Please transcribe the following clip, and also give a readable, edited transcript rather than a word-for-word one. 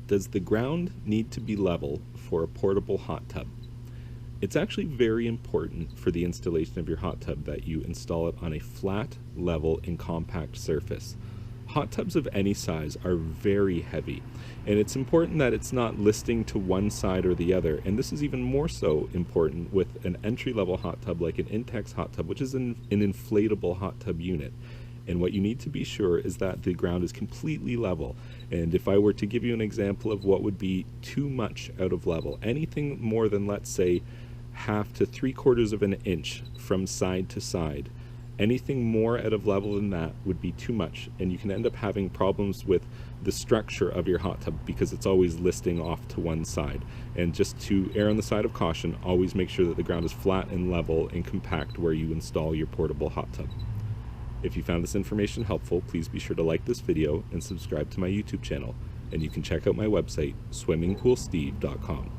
Does the ground need to be level for a portable hot tub? It's actually very important for the installation of your hot tub that you install it on a flat, level, and compact surface. Hot tubs of any size are very heavy, and it's important that it's not listing to one side or the other, and this is even more so important with an entry-level hot tub like an Intex hot tub, which is an inflatable hot tub unit. And what you need to be sure is that the ground is completely level. And if I were to give you an example of what would be too much out of level, anything more than, let's say, 1/2 to 3/4 of an inch from side to side, anything more out of level than that would be too much, and you can end up having problems with the structure of your hot tub because it's always listing off to one side. And just to err on the side of caution, always make sure that the ground is flat and level and compact where you install your portable hot tub. If you found this information helpful, please be sure to like this video and subscribe to my YouTube channel. And you can check out my website, swimmingpoolsteve.com.